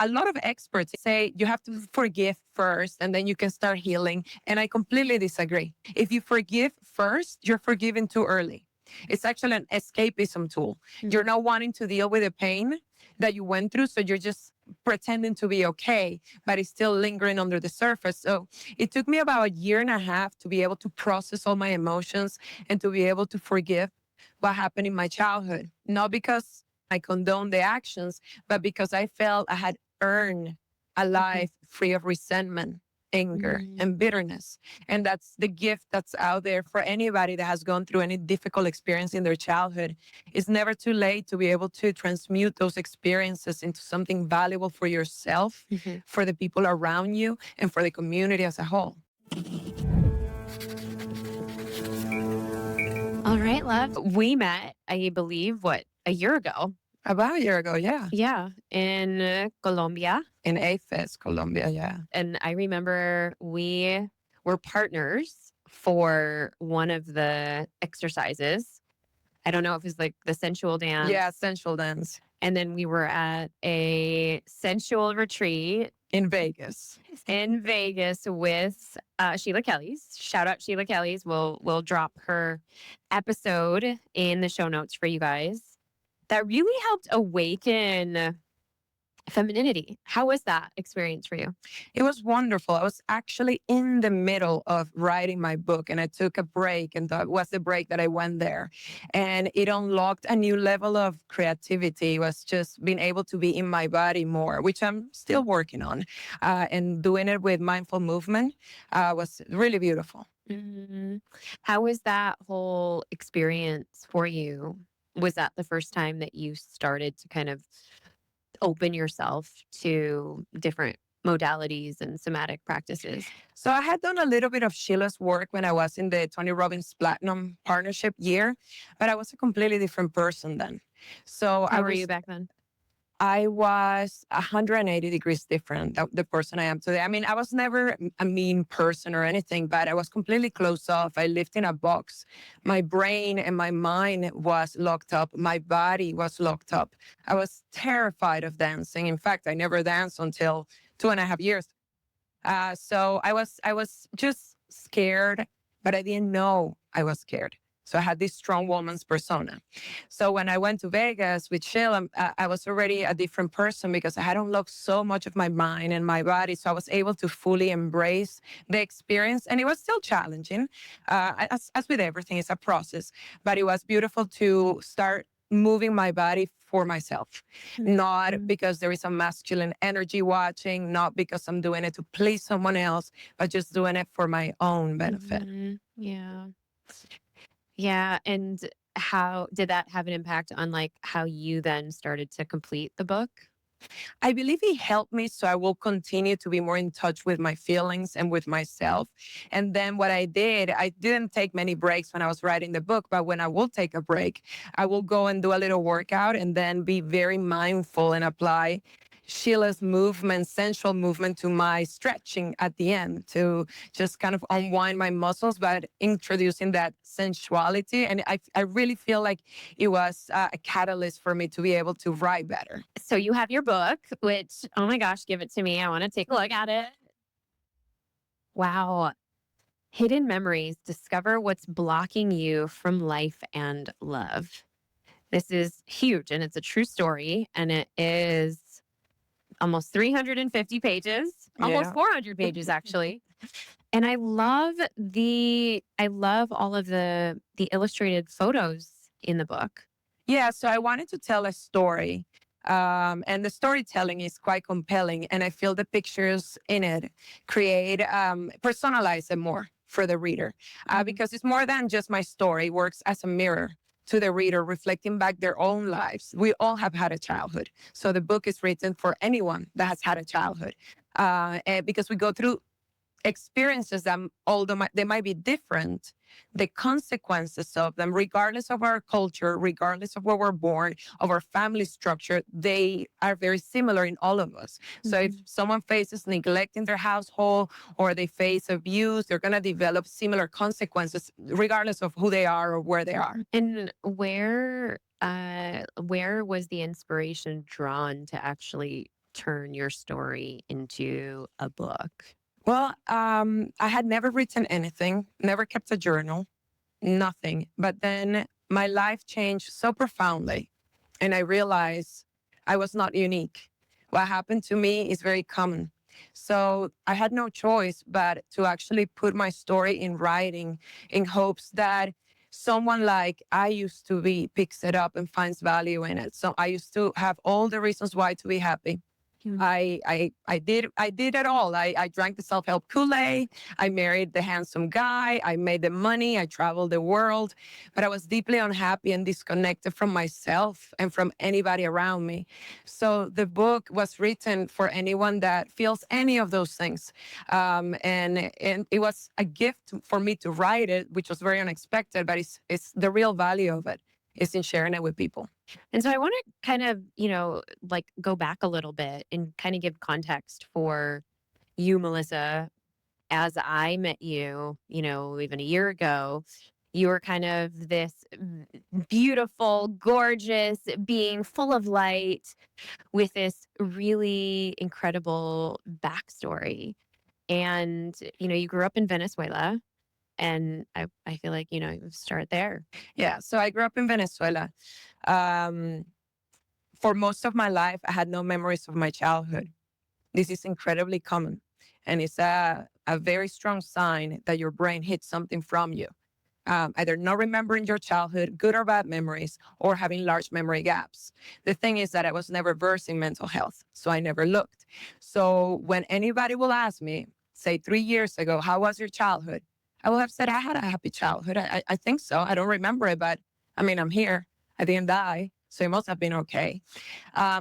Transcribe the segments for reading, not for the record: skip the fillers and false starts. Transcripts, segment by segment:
a lot of experts say you have to forgive first and then you can start healing. And I completely disagree. If you forgive first, you're forgiving too early. It's actually an escapism tool. You're not wanting to deal with the pain that you went through. So you're just pretending to be okay, but it's still lingering under the surface. So it took me about a year and a half to be able to process all my emotions and to be able to forgive what happened in my childhood. Not because I condone the actions, but because I felt I had earned a life free of resentment, anger, and bitterness. And that's the gift that's out there for anybody that has gone through any difficult experience in their childhood. It's never too late to be able to transmute those experiences into something valuable for yourself, for the people around you, and for the community as a whole. All right, love. We met, I believe, a year ago? About a year ago, yeah. Yeah, in Colombia. In AFES, Colombia, yeah. And I remember we were partners for one of the exercises. I don't know if it was like the sensual dance. Yeah, sensual dance. And then we were at a sensual retreat in Vegas. In Vegas with Sheila Kelly's. Shout out Sheila Kelly's. We'll drop her episode in the show notes for you guys. That really helped awaken femininity. How was that experience for you? It was wonderful. I was actually in the middle of writing my book and I took a break, and that was the break that I went there. And it unlocked a new level of creativity. It was just being able to be in my body more, which I'm still working on. And doing it with mindful movement was really beautiful. Mm-hmm. How was that whole experience for you? Was that the first time that you started to kind of open yourself to different modalities and somatic practices? So I had done a little bit of Sheila's work when I was in the Tony Robbins Platinum Partnership year, but I was a completely different person then. So How were you back then? I was 180 degrees different than the person I am today. I mean, I was never a mean person or anything, but I was completely closed off. I lived in a box. My brain and my mind was locked up. My body was locked up. I was terrified of dancing. In fact, I never danced until 2.5 years. So I was just scared, but I didn't know I was scared. So I had this strong woman's persona. So when I went to Vegas with Sheila, I was already a different person because I had unlocked so much of my mind and my body. So I was able to fully embrace the experience. And it was still challenging. As with everything, it's a process. But it was beautiful to start moving my body for myself, not because there is a masculine energy watching, not because I'm doing it to please someone else, but just doing it for my own benefit. Yeah. Yeah. And how did that have an impact on like how you then started to complete the book? I believe it helped me, so I will continue to be more in touch with my feelings and with myself. And then what I didn't take many breaks when I was writing the book, but when I will take a break, I will go and do a little workout and then be very mindful and apply Sheila's movement, sensual movement, to my stretching at the end to just kind of unwind my muscles, but introducing that sensuality. And I really feel like it was a catalyst for me to be able to write better. So you have your book, which, oh my gosh, give it to me. I want to take a look at it. Wow. Hidden Memories, Discover What's Blocking You from Life and Love. This is huge and it's a true story. And it is almost 350 pages, almost 400 pages actually. And I love all of the illustrated photos in the book. Yeah, so I wanted to tell a story. And the storytelling is quite compelling. And I feel the pictures in it personalize it more for the reader. Because it's more than just my story. It works as a mirror to the reader, reflecting back their own lives. We all have had a childhood. So the book is written for anyone that has had a childhood. And because we go through experiences that, although they might be different, the consequences of them, regardless of our culture, regardless of where we're born, of our family structure, they are very similar in all of us. So if someone faces neglect in their household or they face abuse, they're going to develop similar consequences, regardless of who they are or where they are. And where was the inspiration drawn to actually turn your story into a book? Well, I had never written anything, never kept a journal, nothing. But then my life changed so profoundly. And I realized I was not unique. What happened to me is very common. So I had no choice but to actually put my story in writing in hopes that someone like I used to be picks it up and finds value in it. So I used to have all the reasons why to be happy. Mm. I did it all. I drank the self-help Kool-Aid. I married the handsome guy. I made the money. I traveled the world, but I was deeply unhappy and disconnected from myself and from anybody around me. So the book was written for anyone that feels any of those things, and it was a gift for me to write it, which was very unexpected. But it's the real value of it is in sharing it with people. And so I want to kind of, like go back a little bit and kind of give context for you, Melissa. As I met you, even a year ago, you were kind of this beautiful, gorgeous being full of light with this really incredible backstory. And, you grew up in Venezuela. And I feel like, start there. Yeah. So I grew up in Venezuela. Um, for most of my life, I had no memories of my childhood. This is incredibly common. And it's a very strong sign that your brain hid something from you. Either not remembering your childhood, good or bad memories, or having large memory gaps. The thing is that I was never versed in mental health, so I never looked. So when anybody will ask me, say 3 years ago, how was your childhood? I will have said, I had a happy childhood. I think so. I don't remember it, but I mean, I'm here. I didn't die, so it must have been okay.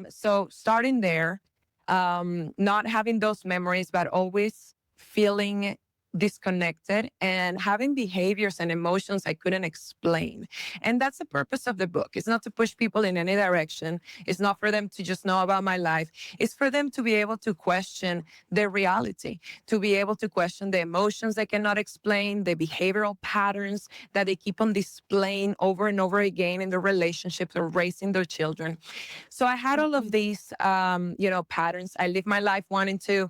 So starting there, not having those memories, but always feeling disconnected and having behaviors and emotions I couldn't explain. And that's the purpose of the book. It's not to push people in any direction. It's not for them to just know about my life. It's for them to be able to question their reality, to be able to question the emotions they cannot explain, the behavioral patterns that they keep on displaying over and over again in their relationships or raising their children. So I had all of these, patterns. I lived my life wanting to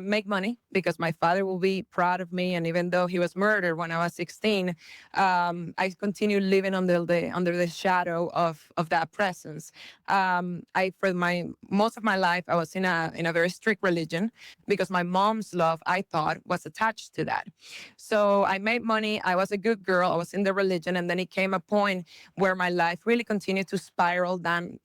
make money because my father will be proud of me. And even though he was murdered when I was 16, I continued living under the shadow of that presence. For my most of my life, I was in a very strict religion because my mom's love, I thought, was attached to that. So I made money. I was a good girl. I was in the religion, and then it came a point where my life really continued to spiral down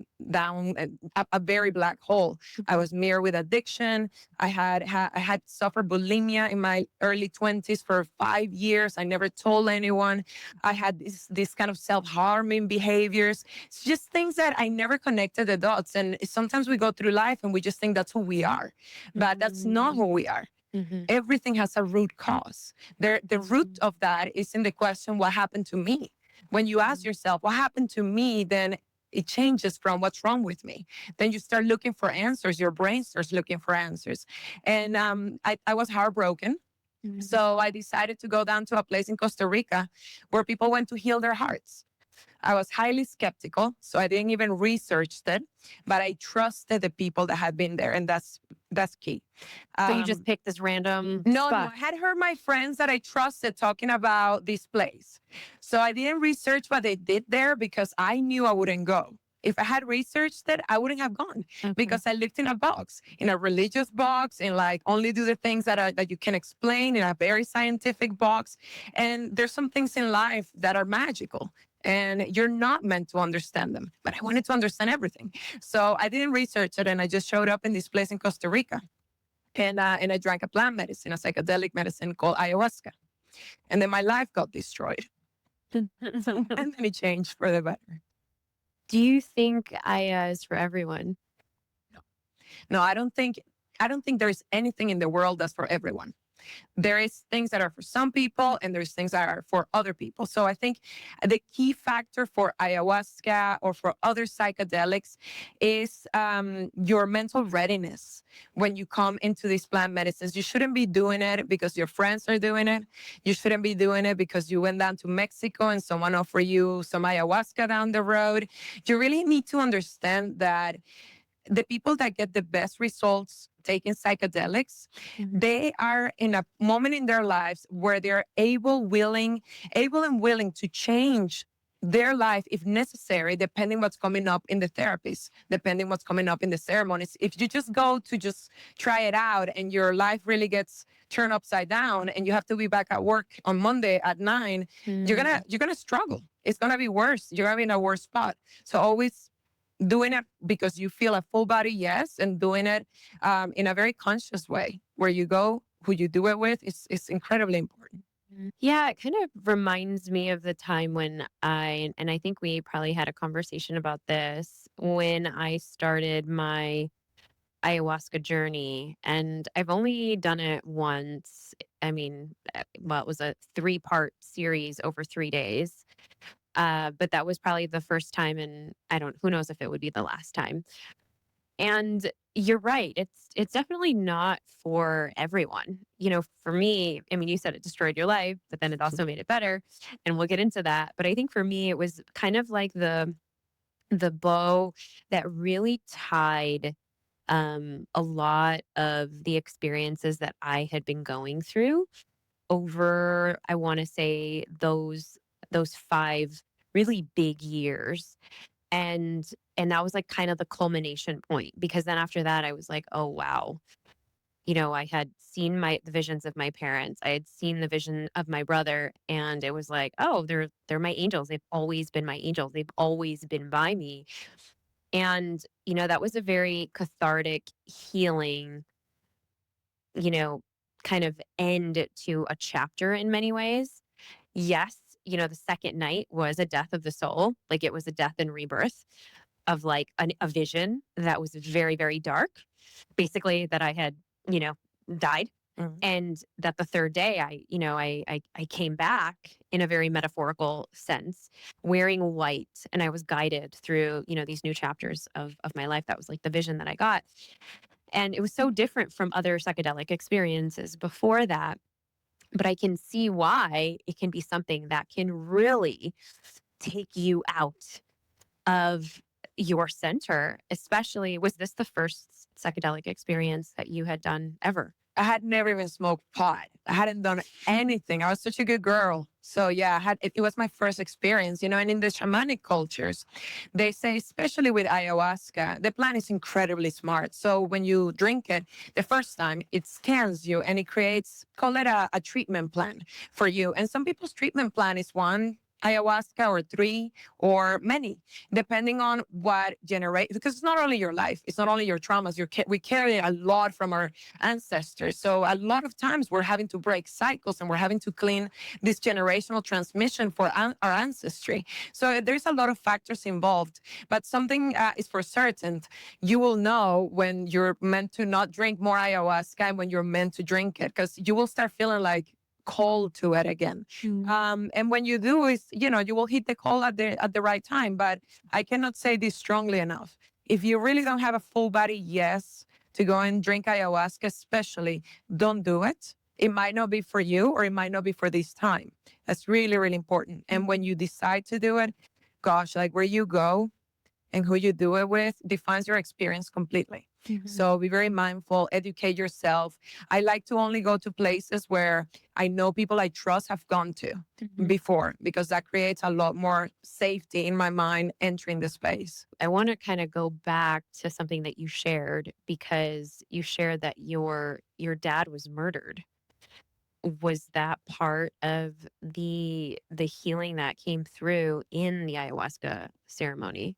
a very black hole. I was mirrored with addiction. I had suffered bulimia in my early 20s for 5 years. I never told anyone. I had this kind of self-harming behaviors. It's just things that I never connected the dots. And sometimes we go through life and we just think that's who we are, but that's not who we are. Mm-hmm. Everything has a root cause. The root of that is in the question, what happened to me? When you ask yourself, what happened to me, then it changes from what's wrong with me. Then you start looking for answers. Your brain starts looking for answers. And I was heartbroken. Mm-hmm. So I decided to go down to a place in Costa Rica where people went to heal their hearts. I was highly skeptical, so I didn't even research it, but I trusted the people that had been there, and that's key. So you just picked this random No, spot. I had heard my friends that I trusted talking about this place. So I didn't research what they did there because I knew I wouldn't go. If I had researched it, I wouldn't have gone because I lived in a box, in a religious box, and like only do the things that you can explain in a very scientific box. And there's some things in life that are magical and you're not meant to understand them. But I wanted to understand everything. So I didn't research it, and I just showed up in this place in Costa Rica. And I drank a plant medicine, a psychedelic medicine called ayahuasca. And then my life got destroyed. And then it changed for the better. Do you think Aya is for everyone? No, I don't think there's anything in the world that's for everyone. There is things that are for some people and there's things that are for other people. So I think the key factor for ayahuasca or for other psychedelics is your mental readiness. When you come into these plant medicines, you shouldn't be doing it because your friends are doing it. You shouldn't be doing it because you went down to Mexico and someone offered you some ayahuasca down the road. You really need to understand that the people that get the best results taking psychedelics, Mhm. they are in a moment in their lives where they're able and willing to change their life if necessary, depending what's coming up in the therapies, depending what's coming up in the ceremonies. If you just go to just try it out and your life really gets turned upside down and you have to be back at work on Monday at 9, Mm. you're gonna struggle. It's gonna be worse. You're gonna be in a worse spot. So always doing it because you feel a full body yes, and doing it in a very conscious way. Where you go, who you do it with, is incredibly important. Yeah, it kind of reminds me of the time when and I think we probably had a conversation about this when I started my ayahuasca journey. And I've only done it once. I mean, well, it was a 3-part series over 3 days. But that was probably the first time, and who knows if it would be the last time. And you're right. It's definitely not for everyone. For me, I mean, you said it destroyed your life, but then it also made it better. And we'll get into that. But I think for me, it was kind of like the bow that really tied a lot of the experiences that I had been going through over, I want to say those 5 really big years. And that was like kind of the culmination point, because then after that I was like, oh wow, I had seen the visions of my parents. I had seen the vision of my brother, and it was like, oh, they're my angels. They've always been my angels. They've always been by me. And that was a very cathartic, healing, you know, kind of end to a chapter in many ways. Yes, the second night was a death of the soul. Like, it was a death and rebirth of like a vision that was very, very dark. Basically, that I had, you know, died. Mhm. And that the third day I came back in a very metaphorical sense, wearing white, and I was guided through, these new chapters of my life. That was like the vision that I got. And it was so different from other psychedelic experiences before that. But I can see why it can be something that can really take you out of your center. Especially, was this the first psychedelic experience that you had done ever? I had never even smoked pot. I hadn't done anything. I was such a good girl. So yeah, it was my first experience, and in the shamanic cultures, they say, especially with ayahuasca, the plant is incredibly smart. So when you drink it the first time, it scans you and it creates, call it a treatment plan for you. And some people's treatment plan is one ayahuasca or 3 or many, depending on what generate, because it's not only your life, it's not only your traumas. We carry a lot from our ancestors. So a lot of times we're having to break cycles and we're having to clean this generational transmission for our ancestry. So there's a lot of factors involved, but something is for certain. You will know when you're meant to not drink more ayahuasca and when you're meant to drink it, because you will start feeling like call to it again. And when you do, is you will hit the call at the right time. But I cannot say this strongly enough. If you really don't have a full body yes to go and drink ayahuasca, especially, don't do it. It might not be for you, or it might not be for this time. That's really, really important. And when you decide to do it, gosh, like where you go and who you do it with defines your experience completely. So be very mindful, educate yourself. I like to only go to places where I know people I trust have gone to before, because that creates a lot more safety in my mind entering the space. I want to kind of go back to something that you shared, because you shared that your dad was murdered. Was that part of the healing that came through in the ayahuasca ceremony?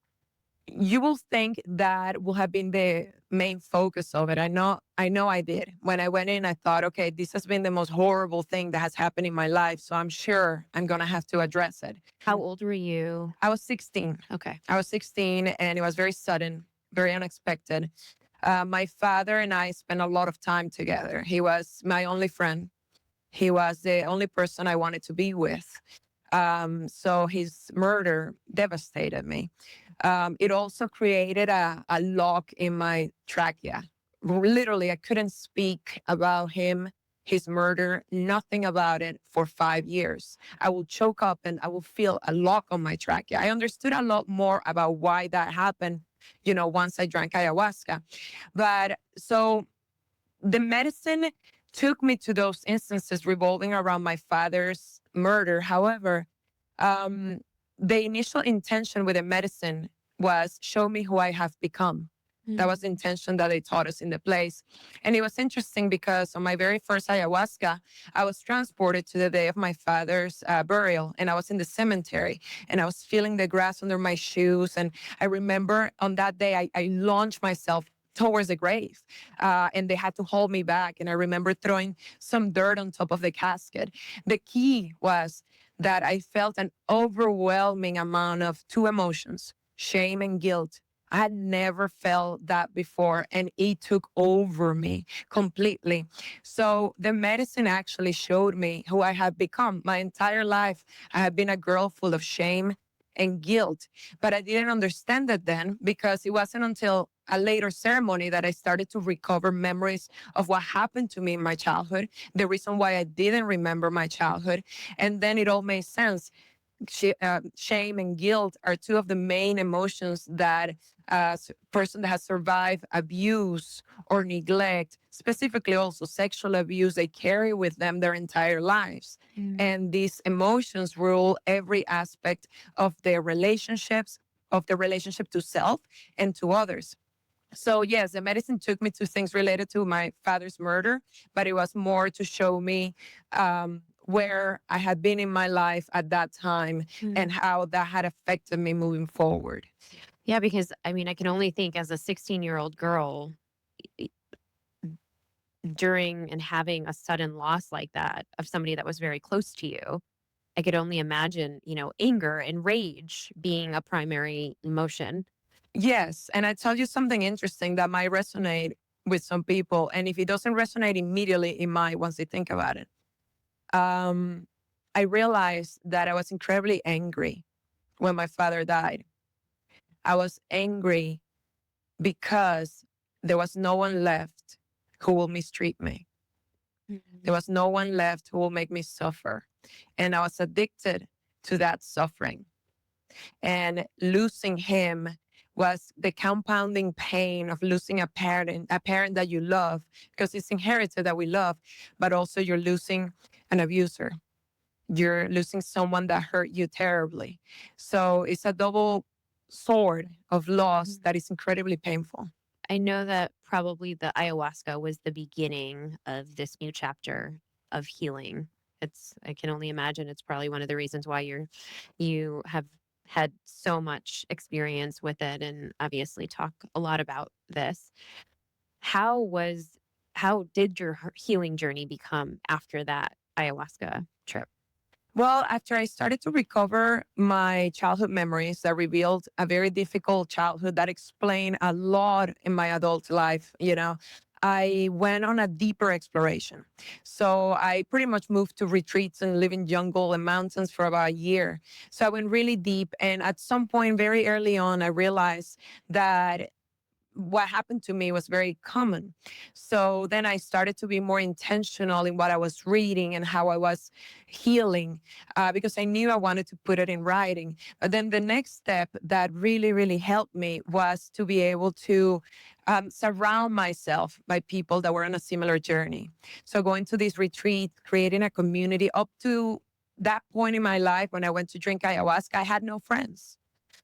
You will think that will have been the main focus of it. I know I did. When I went in, I thought, okay, this has been the most horrible thing that has happened in my life. So I'm sure I'm going to have to address it. How old were you? I was 16. Okay. I was 16 and it was very sudden, very unexpected. My father and I spent a lot of time together. He was my only friend. He was the only person I wanted to be with. So his murder devastated me. It also created a lock in my trachea. Literally, I couldn't speak about him, his murder, nothing about it for 5 years. I will choke up and I will feel a lock on my trachea. I understood a lot more about why that happened once I drank ayahuasca. But so the medicine took me to those instances revolving around my father's murder. However, um, the initial intention with the medicine was show me who I have become. That was the intention that they taught us in the place. And it was interesting because on my very first ayahuasca, I was transported to the day of my father's burial. And I was in the cemetery and I was feeling the grass under my shoes. And I remember on that day, I launched myself towards the grave and they had to hold me back. And I remember throwing some dirt on top of the casket. The key was that I felt an overwhelming amount of two emotions, shame and guilt. I had never felt that before, and it took over me completely. So the medicine actually showed me who I had become. My entire life, I had been a girl full of shame and guilt, but I didn't understand that then because it wasn't until a later ceremony that I started to recover memories of what happened to me in my childhood, the reason why I didn't remember my childhood. And then it all made sense. Shame and guilt are two of the main emotions that a person that has survived abuse or neglect, specifically also sexual abuse, they carry with them their entire lives. And these emotions rule every aspect of their relationships, of the relationship to self and to others. So yes, the medicine took me to things related to my father's murder, but it was more to show me where I had been in my life at that time and how that had affected me moving forward. Yeah, because I mean, I can only think as a 16-year-old girl during and having a sudden loss like that of somebody that was very close to you. I could only imagine, anger and rage being a primary emotion. Yes, and I tell you something interesting that might resonate with some people, and if it doesn't resonate immediately, it might once they think about it. Um, I realized that I was incredibly angry when my father died. I was angry because there was no one left who will mistreat me. There was no one left who will make me suffer. And I was addicted to that suffering. And losing him was the compounding pain of losing a parent that you love, because it's inherited that we love, but also you're losing an abuser. You're losing someone that hurt you terribly. So it's a double sword of loss that is incredibly painful. I know that probably the ayahuasca was the beginning of this new chapter of healing. I can only imagine it's probably one of the reasons why you have had so much experience with it and obviously talk a lot about this. How did your healing journey become after that ayahuasca trip? Well, after I started to recover my childhood memories that revealed a very difficult childhood that explained a lot in my adult life, I went on a deeper exploration. So I pretty much moved to retreats and live in jungle and mountains for about a year. So I went really deep. And at some point, very early on, I realized that what happened to me was very common. So then I started to be more intentional in what I was reading and how I was healing, because I knew I wanted to put it in writing. But then the next step that really, really helped me was to be able to surround myself by people that were on a similar journey. So going to this retreat, creating a community. Up to that point in my life when I went to drink ayahuasca, I had no friends.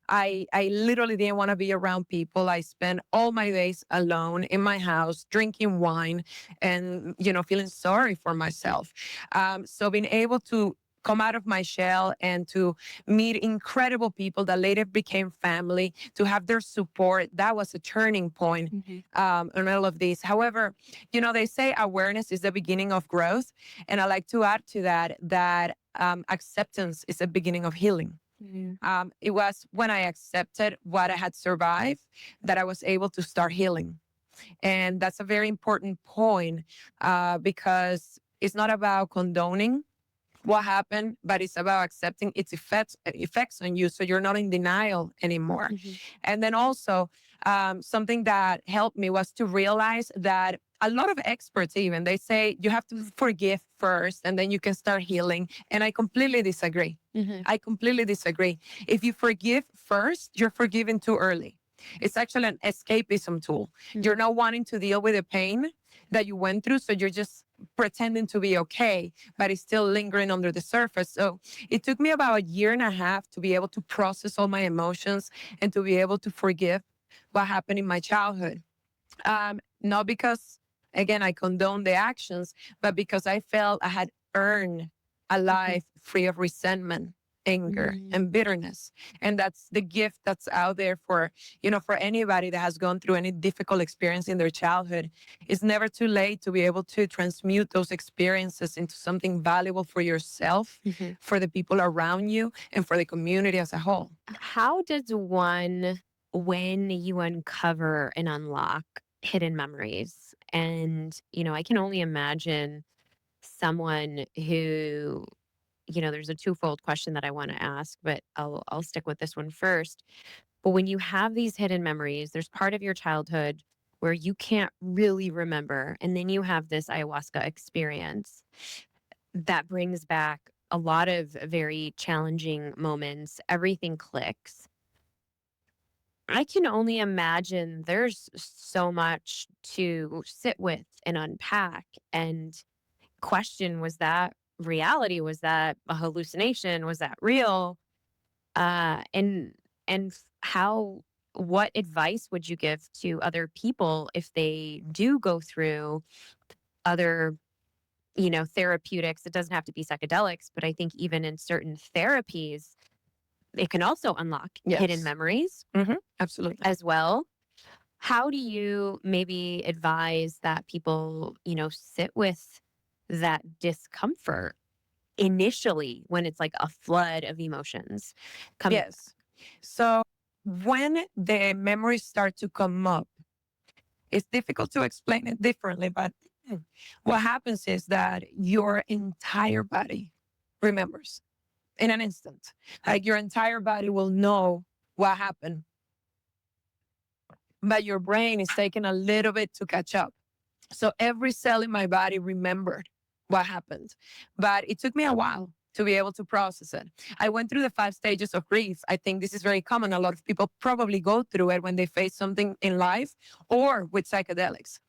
I literally didn't want to be around people. I spent all my days alone in my house, drinking wine and, feeling sorry for myself. So being able to come out of my shell and to meet incredible people that later became family, to have their support, that was a turning point in all of this. However, they say awareness is the beginning of growth. And I like to add to that acceptance is the beginning of healing. It was when I accepted what I had survived that I was able to start healing. And that's a very important point because it's not about condoning what happened, but it's about accepting its effects on you. So you're not in denial anymore. And then also something that helped me was to realize that a lot of experts even, they say you have to forgive first and then you can start healing. And I completely disagree. I completely disagree. If you forgive first, you're forgiven too early. It's actually an escapism tool. You're not wanting to deal with the pain that you went through. So you're just pretending to be okay, but it's still lingering under the surface. So it took me about a year and a half to be able to process all my emotions and to be able to forgive what happened in my childhood. Not because, again, I condone the actions, but because I felt I had earned a life free of resentment, anger, and bitterness. And that's the gift that's out there for, for anybody that has gone through any difficult experience in their childhood. It's never too late to be able to transmute those experiences into something valuable for yourself, for the people around you, and for the community as a whole. How does one, when you uncover and unlock hidden memories, and, I can only imagine someone who, there's a twofold question that I want to ask, but I'll stick with this one first. But when you have these hidden memories, there's part of your childhood where you can't really remember, and then you have this ayahuasca experience that brings back a lot of very challenging moments. Everything clicks. I can only imagine there's so much to sit with and unpack and question, was that reality? Was that a hallucination? Was that real? And how, what advice would you give to other people if they do go through other, therapeutics? It doesn't have to be psychedelics, but I think even in certain therapies, it can also unlock hidden Yes. memories Absolutely. as well. How do you maybe advise that people, sit with that discomfort initially when it's like a flood of emotions coming? Yes. So when the memories start to come up, it's difficult to explain it differently, but what happens is that your entire body remembers in an instant. Like your entire body will know what happened, but your brain is taking a little bit to catch up. So every cell in my body remembered what happened, but it took me a while to be able to process it. I went through the 5 stages of grief. I think this is very common. A lot of people probably go through it when they face something in life or with psychedelics.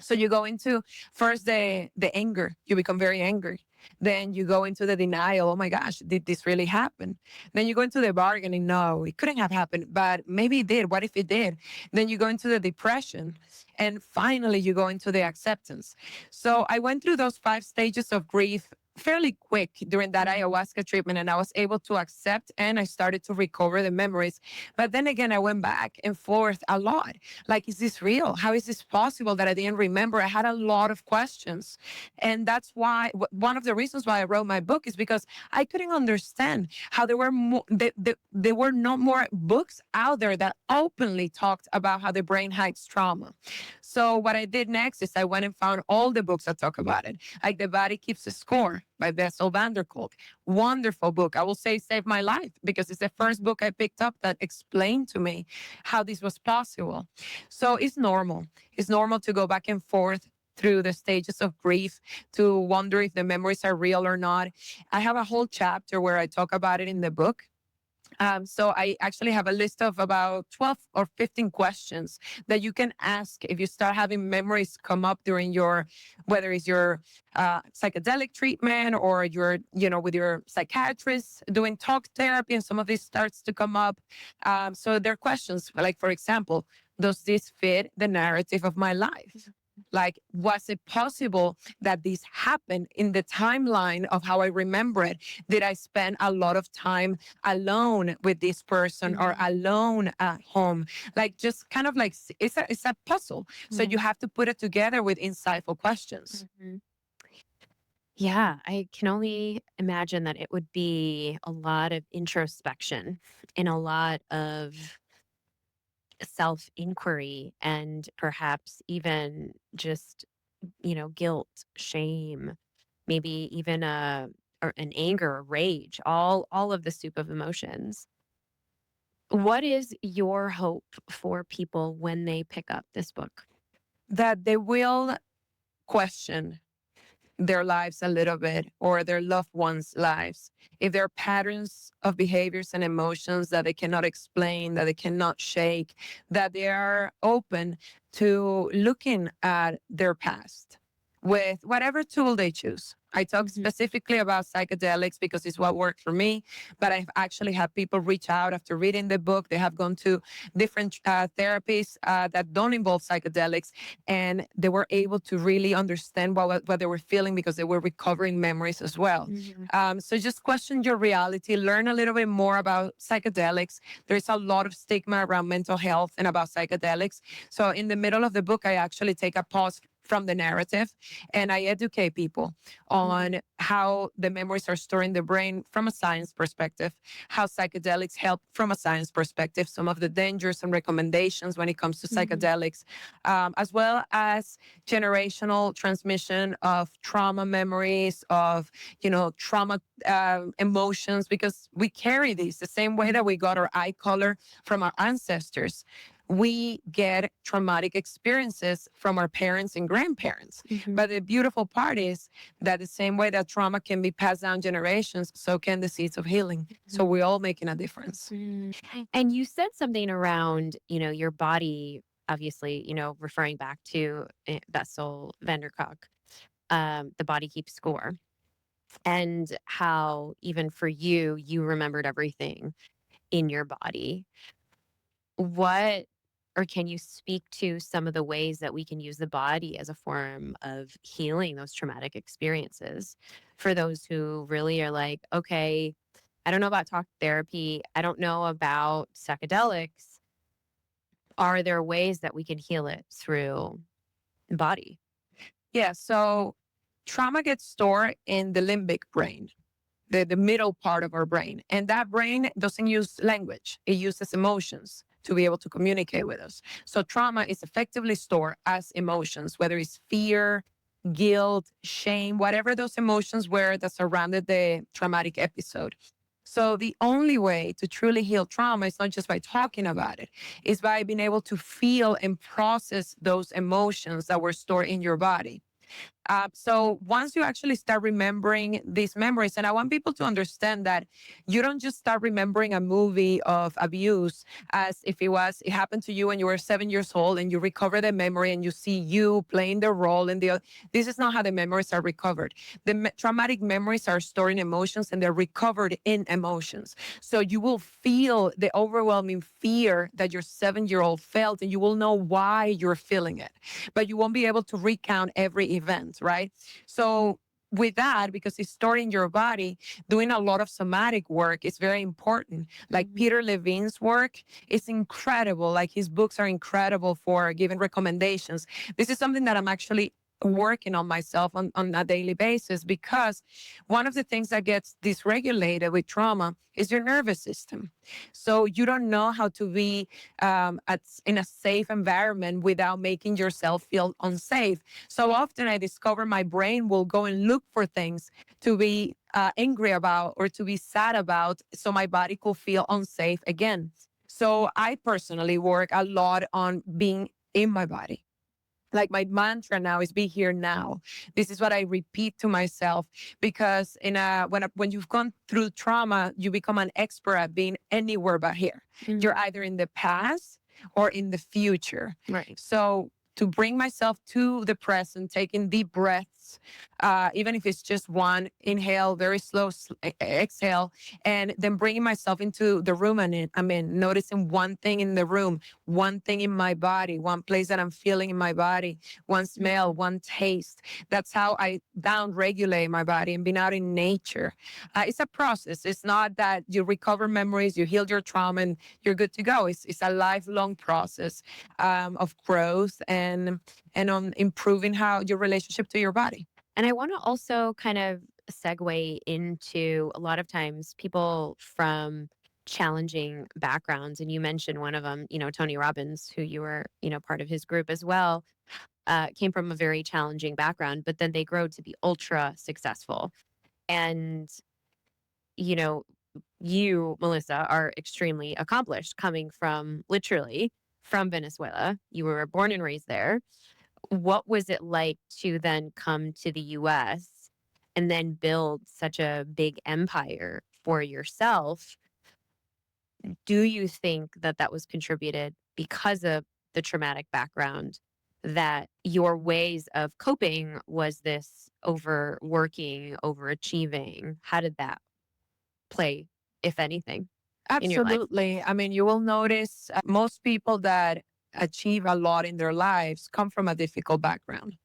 So you go into first the anger. You become very angry. Then you go into the denial. Oh my gosh, did this really happen? Then you go into the bargaining. No, it couldn't have happened, but maybe it did. What if it did? Then you go into the depression. And finally, you go into the acceptance. So I went through those 5 stages of grief fairly quick during that ayahuasca treatment, and I was able to accept and I started to recover the memories. But then again, I went back and forth a lot. Like, is this real? How is this possible that I didn't remember? I had a lot of questions. And that's why one of the reasons why I wrote my book is because I couldn't understand how there were there were no more books out there that openly talked about how the brain hides trauma. So what I did next is I went and found all the books that talk about it, like The Body Keeps a Score by Bessel van der Kolk. Wonderful book. I will say saved my life because it's the first book I picked up that explained to me how this was possible. So it's normal. It's normal to go back and forth through the stages of grief, to wonder if the memories are real or not. I have a whole chapter where I talk about it in the book. So I actually have a list of about 12 or 15 questions that you can ask if you start having memories come up during your, whether it's your psychedelic treatment or you're, with your psychiatrist doing talk therapy, and some of this starts to come up. So there are questions like, for example, does this fit the narrative of my life? Like, was it possible that this happened in the timeline of how I remember it? Did I spend a lot of time alone with this person or alone at home? Like, just kind of like, it's a puzzle. So you have to put it together with insightful questions. Yeah, I can only imagine that it would be a lot of introspection and a lot of self inquiry, and perhaps even just, guilt, shame, maybe even or an anger, a rage, all of the soup of emotions. What is your hope for people when they pick up this book? That they will question their lives a little bit or their loved ones' lives, if there are patterns of behaviors and emotions that they cannot explain, that they cannot shake, that they are open to looking at their past with whatever tool they choose. I talk Mhm. specifically about psychedelics because it's what worked for me, but I've actually had people reach out after reading the book. They have gone to different therapies that don't involve psychedelics, and they were able to really understand what they were feeling because they were recovering memories as well. Mhm. So just question your reality, learn a little bit more about psychedelics. There's a lot of stigma around mental health and about psychedelics. So in the middle of the book, I actually take a pause from the narrative and I educate people on how the memories are stored in the brain from a science perspective, how psychedelics help from a science perspective, some of the dangers and recommendations when it comes to Mhm. psychedelics, as well as generational transmission of trauma memories, of, trauma emotions, because we carry these the same way that we got our eye color from our ancestors. We get traumatic experiences from our parents and grandparents. Mhm. But the beautiful part is that the same way that trauma can be passed down generations, so can the seeds of healing. So we're all making a difference. Mhm. And you said something around, your body, obviously, referring back to Bessel van der Kolk, the body keeps score, and how even for you, you remembered everything in your body. What or can you speak to some of the ways that we can use the body as a form of healing those traumatic experiences for those who really are like, okay, I don't know about talk therapy, I don't know about psychedelics. Are there ways that we can heal it through the body? Yeah. So trauma gets stored in the limbic brain, the middle part of our brain. And that brain doesn't use language, it uses emotions to be able to communicate with us. So trauma is effectively stored as emotions, whether it's fear, guilt, shame, whatever those emotions were that surrounded the traumatic episode. So the only way to truly heal trauma is not just by talking about it, it's by being able to feel and process those emotions that were stored in your body. So once you actually start remembering these memories, and I want people to understand that you don't just start remembering a movie of abuse as if it happened to you when you were 7 years old and you recover the memory and you see you playing the role in the. This is not how the memories are recovered. The traumatic memories are stored in emotions and they're recovered in emotions. So you will feel the overwhelming fear that your 7-year-old felt, and you will know why you're feeling it, but you won't be able to recount every event, right? So with that, because it's stored in your body, doing a lot of somatic work is very important. Like Mhm. Peter Levine's work is incredible. Like his books are incredible for giving recommendations. This is something that I'm actually working on myself on a daily basis, because one of the things that gets dysregulated with trauma is your nervous system. So you don't know how to be in a safe environment without making yourself feel unsafe. So often I discover my brain will go and look for things to be angry about or to be sad about so my body could feel unsafe again. So I personally work a lot on being in my body. Like my mantra now is be here now. This is what I repeat to myself, because when you've gone through trauma, you become an expert at being anywhere but here. You're Mhm. either in the past or in the future. Right. So to bring myself to the present, taking deep breaths, even if it's just one inhale, very slow exhale, and then bringing myself into the room noticing one thing in the room, one thing in my body, one place that I'm feeling in my body, one smell, Mhm. one taste. That's how I down regulate my body and being out in nature. It's a process. It's not that you recover memories, you heal your trauma, and you're good to go. It's a lifelong process of growth and on improving how your relationship to your body. And I want to also kind of segue into a lot of times people from challenging backgrounds. And you mentioned one of them, Tony Robbins, who you were, part of his group as well, came from a very challenging background, but then they grow to be ultra successful. And, you know, you, Melissa, are extremely accomplished coming from literally from Venezuela. You were born and raised there. What was it like to then come to the US and then build such a big empire for yourself? Do you think that that was contributed because of the traumatic background, that your ways of coping was this overworking, overachieving? How did that play, if anything, in your life? Absolutely. I mean, you will notice most people that achieve a lot in their lives come from a difficult background.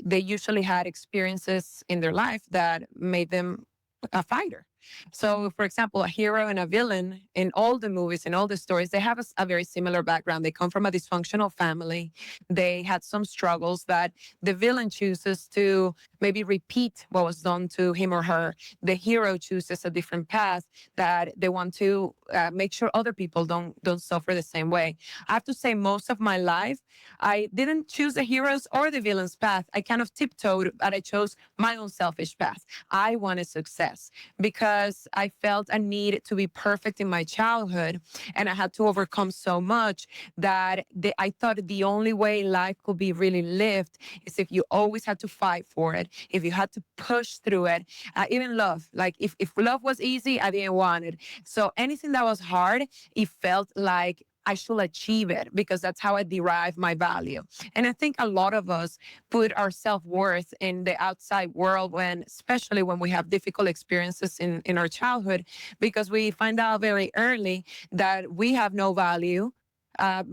They usually had experiences in their life that made them a fighter. So, for example, a hero and a villain in all the movies, in all the stories, they have a very similar background. They come from a dysfunctional family. They had some struggles that the villain chooses to maybe repeat what was done to him or her. The hero chooses a different path that they want to make sure other people don't suffer the same way. I have to say, most of my life, I didn't choose the hero's or the villain's path. I kind of tiptoed, but I chose my own selfish path. I wanted success because I felt a need to be perfect in my childhood, and I had to overcome so much that I thought the only way life could be really lived is if you always had to fight for it, if you had to push through it. Even love, like if love was easy, I didn't want it. So anything that was hard, it felt like I should achieve it because that's how I derive my value. And I think a lot of us put our self-worth in the outside world when, especially when we have difficult experiences in our childhood, because we find out very early that we have no value.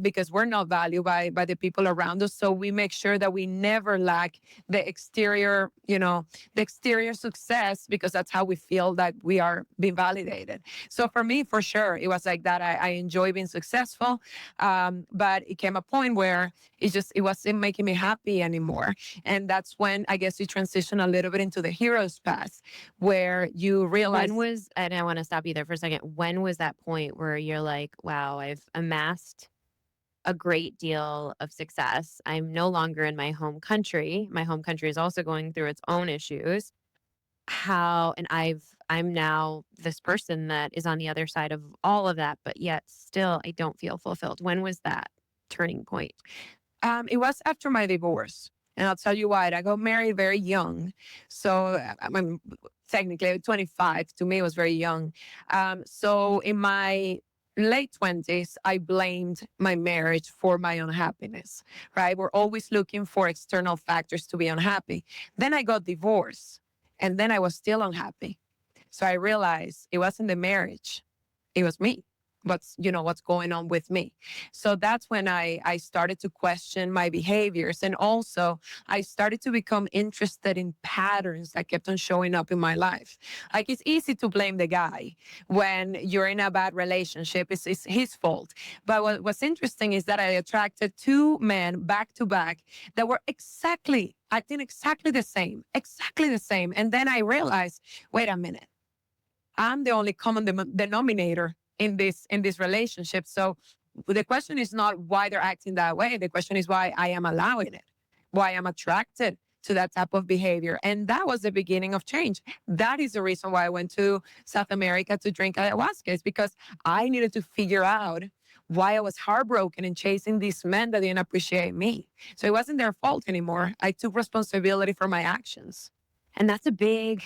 Because we're not valued by the people around us. So we make sure that we never lack the exterior, the exterior success, because that's how we feel that we are being validated. So for me, for sure, it was like that. I enjoy being successful. But it came a point where it wasn't making me happy anymore. And that's when I guess you transition a little bit into the hero's path where you realize. And I want to stop you there for a second. When was that point where you're like, wow, I've amassed a great deal of success. I'm no longer in my home country. My home country is also going through its own issues. I'm now this person that is on the other side of all of that, but yet still I don't feel fulfilled. When was that turning point? It was after my divorce. And I'll tell you why. I got married very young. So I'm technically 25. To me, it was very young. So in my late 20s, I blamed my marriage for my unhappiness, right? We're always looking for external factors to be unhappy. Then I got divorced, and then I was still unhappy. So I realized it wasn't the marriage, it was me. What's going on with me. So that's when I started to question my behaviors. And also I started to become interested in patterns that kept on showing up in my life. Like, it's easy to blame the guy when you're in a bad relationship. It's his fault. But what's interesting is that I attracted two men back to back that were acting exactly the same, exactly the same. And then I realized, wait a minute, I'm the only common denominator in this relationship. So the question is not why they're acting that way. The question is why I am allowing it, why I'm attracted to that type of behavior. And that was the beginning of change. That is the reason why I went to South America to drink ayahuasca, is because I needed to figure out why I was heartbroken and chasing these men that didn't appreciate me. So it wasn't their fault anymore. I took responsibility for my actions. And that's a big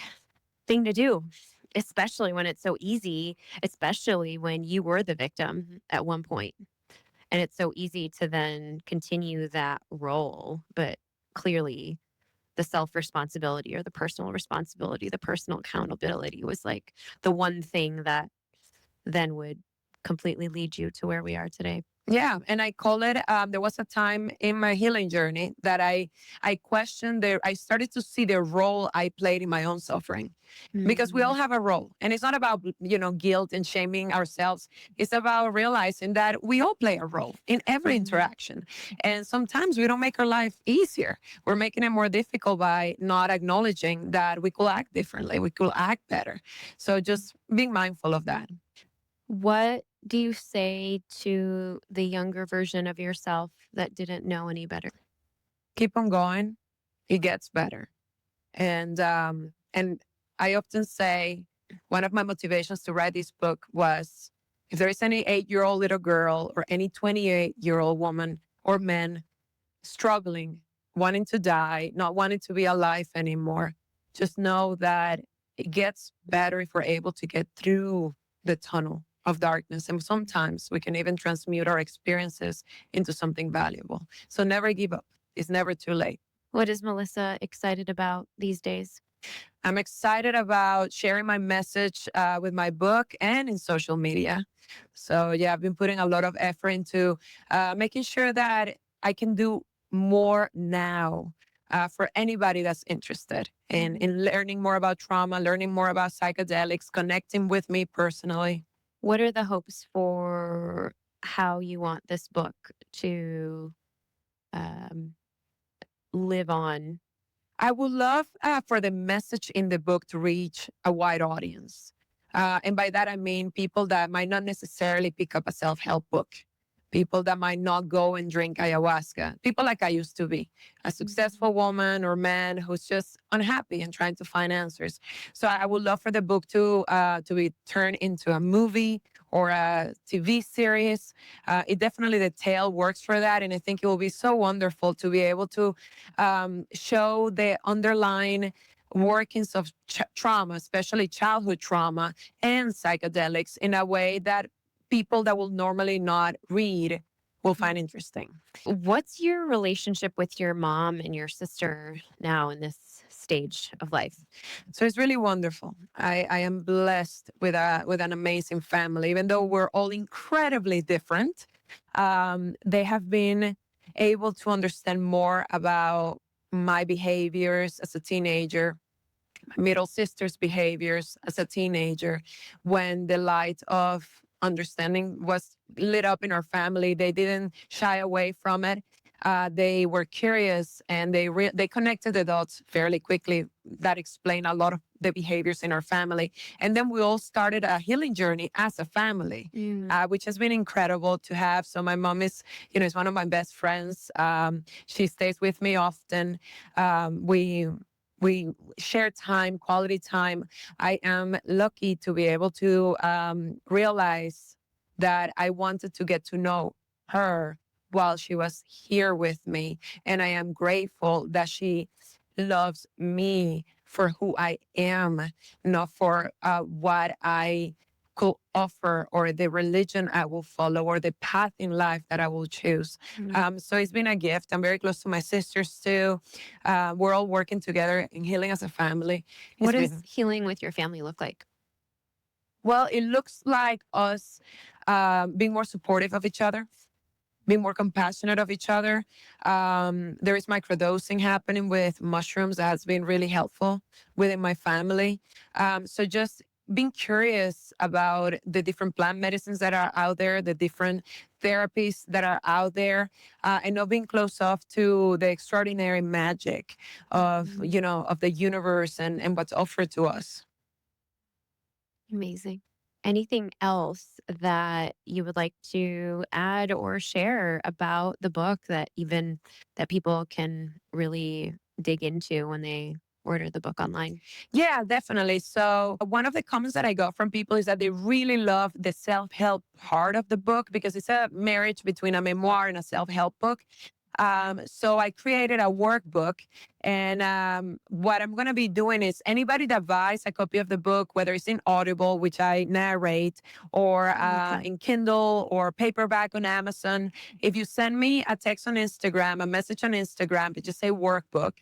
thing to do, especially when it's so easy, especially when you were the victim at one point. And it's so easy to then continue that role. But clearly, the self responsibility or the personal responsibility, the personal accountability was like the one thing that then would completely lead you to where we are today. Yeah, and I call it. There was a time in my healing journey that I questioned I started to see the role I played in my own suffering, because we all have a role, and it's not about guilt and shaming ourselves. It's about realizing that we all play a role in every interaction, and sometimes we don't make our life easier. We're making it more difficult by not acknowledging that we could act differently, we could act better. So just being mindful of that. What do you say to the younger version of yourself that didn't know any better? Keep on going. It gets better. And I often say one of my motivations to write this book was, if there is any 8-year-old little girl or any 28-year-old woman or man struggling, wanting to die, not wanting to be alive anymore, just know that it gets better if we're able to get through the tunnel of darkness. And sometimes we can even transmute our experiences into something valuable. So never give up. It's never too late. What is Melissa excited about these days? I'm excited about sharing my message with my book and in social media. So, yeah, I've been putting a lot of effort into making sure that I can do more now for anybody that's interested in learning more about trauma, learning more about psychedelics, connecting with me personally. What are the hopes for how you want this book to um, live on? I would love for the message in the book to reach a wide audience. And by that, I mean people that might not necessarily pick up a self help book, people that might not go and drink ayahuasca, people like I used to be, a successful woman or man who's just unhappy and trying to find answers. So I would love for the book to be turned into a movie or a TV series. It definitely, the tale works for that. And I think it will be so wonderful to be able to show the underlying workings of trauma, especially childhood trauma and psychedelics in a way that people that will normally not read will find interesting. What's your relationship with your mom and your sister now in this stage of life? So it's really wonderful. I am blessed with an amazing family, even though we're all incredibly different. They have been able to understand more about my behaviors as a teenager, my middle sister's behaviors as a teenager. When the light of understanding was lit up in our family, they didn't shy away from it. They were curious and they connected the dots fairly quickly. That explained a lot of the behaviors in our family. And then we all started a healing journey as a family, which has been incredible to have. So my mom is one of my best friends. She stays with me often. We share time, quality time. I am lucky to be able to realize that I wanted to get to know her while she was here with me. And I am grateful that she loves me for who I am, not for what I could offer or the religion I will follow or the path in life that I will choose. So it's been a gift. I'm very close to my sisters too. We're all working together in healing as a family. What does healing with your family look like? Well, it looks like us being more supportive of each other, being more compassionate of each other. There is microdosing happening with mushrooms that has been really helpful within my family. So just being curious about the different plant medicines that are out there, the different therapies that are out there, and not being closed off to the extraordinary magic of, of the universe and what's offered to us. Amazing. Anything else that you would like to add or share about the book that people can really dig into when they order the book online? Yeah, definitely. So one of the comments that I got from people is that they really love the self-help part of the book because it's a marriage between a memoir and a self-help book. So I created a workbook. And what I'm going to be doing is anybody that buys a copy of the book, whether it's in Audible, which I narrate, or in Kindle or paperback on Amazon, if you send me a text on Instagram, a message on Instagram, just say workbook,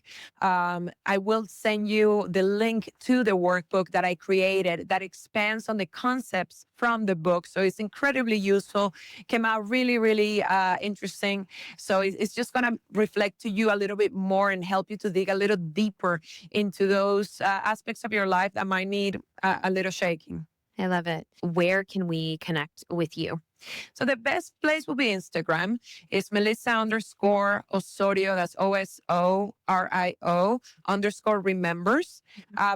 I will send you the link to the workbook that I created that expands on the concepts from the book. So it's incredibly useful. Came out really, really interesting. So it's just going to reflect to you a little bit more and help you to dig a little deeper into those aspects of your life that might need a little shaking. I love it. Where can we connect with you? So the best place will be Instagram. It's Melissa_Osorio. That's OSORIO_remembers.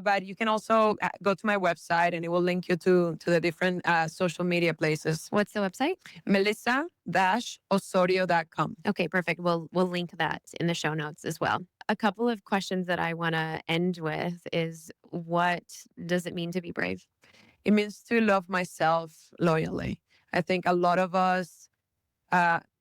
But you can also go to my website and it will link you to the different social media places. What's the website? Melissa-Osorio.com. Okay, perfect. We'll link that in the show notes as well. A couple of questions that I want to end with is, what does it mean to be brave? It means to love myself loyally. I think a lot of us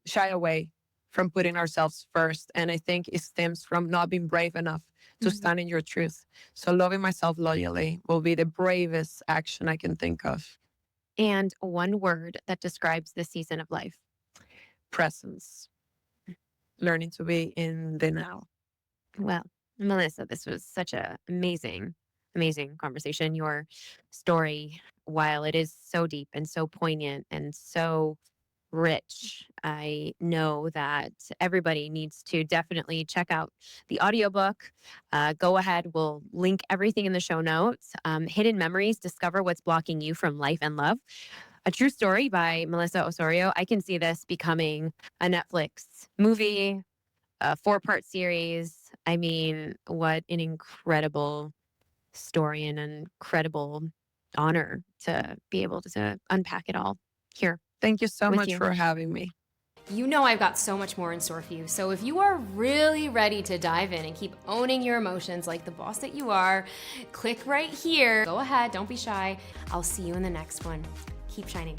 shy away from putting ourselves first. And I think it stems from not being brave enough to stand in your truth. So loving myself loyally will be the bravest action I can think of. And one word that describes this season of life. Presence. Learning to be in the now. Well, Melissa, this was such an amazing, amazing conversation. Your story, while it is so deep and so poignant and so rich, I know that everybody needs to definitely check out the audiobook. Go ahead. We'll link everything in the show notes. Hidden Memories, Discover What's Blocking You from Life and Love. A true story by Melissa Osorio. I can see this becoming a Netflix movie, a 4-part series. I mean, what an incredible story and an incredible honor to be able to unpack it all here. Thank you so With much you. for having me. You know I've got so much more in store for you. So if you are really ready to dive in and keep owning your emotions like the boss that you are, click right here. Go ahead, don't be shy. I'll see you in the next one. Keep shining.